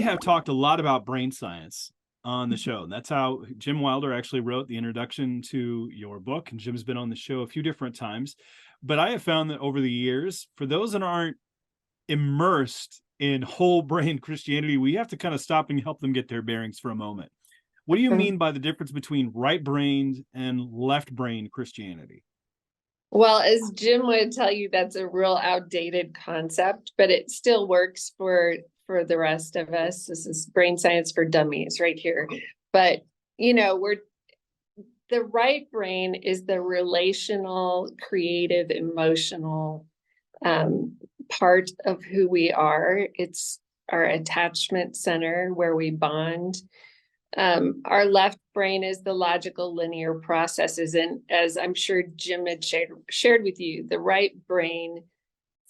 have talked a lot about brain science on the show. That's how Jim Wilder actually wrote the introduction to your book, and Jim's been on the show a few different times. But I have found that over the years, for those that aren't immersed in whole brain Christianity, we have to kind of stop and help them get their bearings for a moment. What do you mean by the difference between right-brained and left-brained Christianity? Well, as Jim would tell you, that's a real outdated concept, but it still works for the rest of us. This is brain science for dummies right here. But, the right brain is the relational, creative, emotional part of who we are. It's our attachment center where we bond. Our left brain is the logical linear processes. And as I'm sure Jim had shared with you, the right brain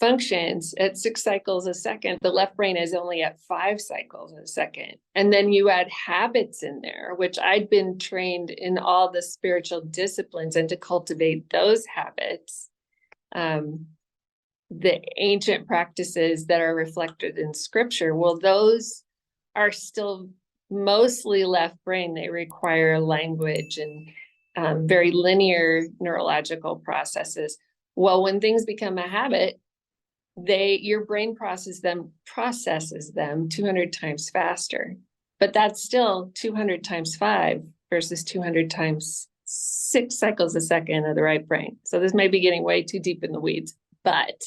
functions at 6 cycles a second. The left brain is only at 5 cycles a second. And then you add habits in there, which I'd been trained in all the spiritual disciplines and to cultivate those habits. The ancient practices that are reflected in scripture, well, those are still mostly left brain. They require language and very linear neurological processes. Well, when things become a habit, your brain processes them 200 times faster. But that's still 200 times 5 versus 200 times 6 cycles a second of the right brain. So this may be getting way too deep in the weeds, but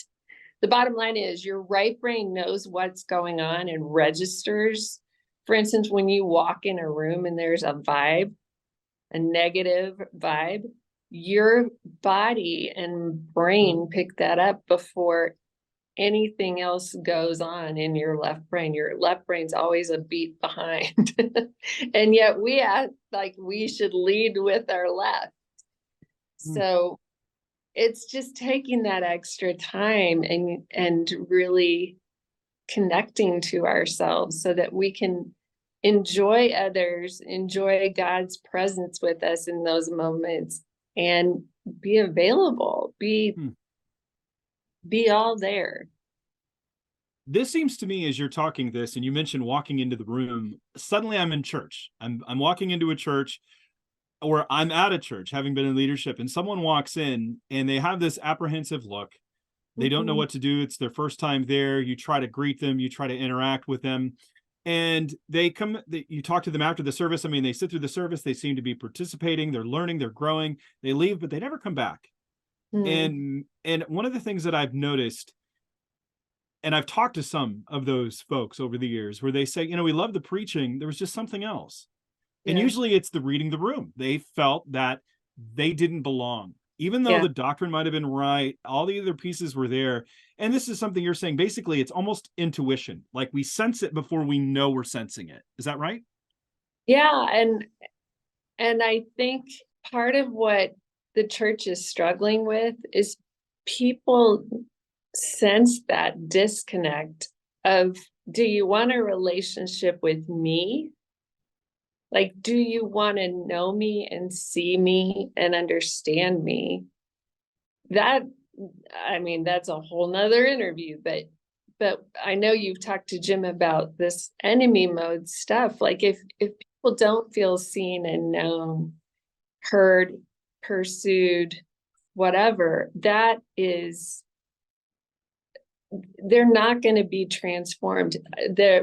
the bottom line is your right brain knows what's going on and registers. For instance, when you walk in a room and there's a vibe, a negative vibe, your body and brain pick that up before anything else goes on in your left brain. Your left brain's always a beat behind. And yet we act like we should lead with our left. So it's just taking that extra time and really connecting to ourselves so that we can enjoy others, enjoy God's presence with us in those moments, and be available, be all there. This seems to me, as you're talking this, and you mentioned walking into the room, suddenly I'm in church. I'm walking into a church, or I'm at a church, having been in leadership, and someone walks in and they have this apprehensive look. They don't know what to do. It's their first time there. You try to greet them, you try to interact with them, and you talk to them after the service. I mean, they sit through the service, they seem to be participating, they're learning, they're growing, they leave, but they never come back. And one of the things that I've noticed, and I've talked to some of those folks over the years, where they say, we love the preaching, there was just something else. And usually it's the reading the room. They felt that they didn't belong, even though the doctrine might have been right. All the other pieces were there. And this is something you're saying. Basically, it's almost intuition. Like we sense it before we know we're sensing it. Is that right? Yeah. And I think part of what the church is struggling with is people sense that disconnect of, do you want a relationship with me? Like, do you want to know me and see me and understand me? That's a whole nother interview, but I know you've talked to Jim about this enemy mode stuff. Like if people don't feel seen and known, heard, pursued, whatever, they're not going to be transformed. The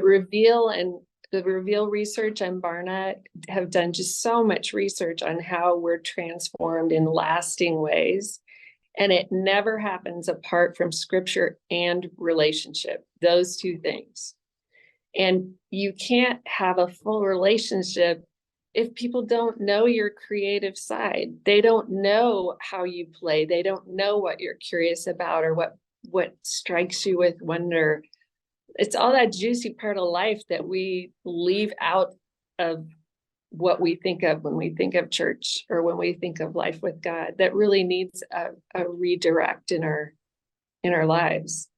Reveal research and Barna have done just so much research on how we're transformed in lasting ways. And it never happens apart from scripture and relationship, those two things. And you can't have a full relationship if people don't know your creative side. They don't know how you play. They don't know what you're curious about or what strikes you with wonder. It's all that juicy part of life that we leave out of what we think of when we think of church or when we think of life with God, that really needs a redirect in our lives.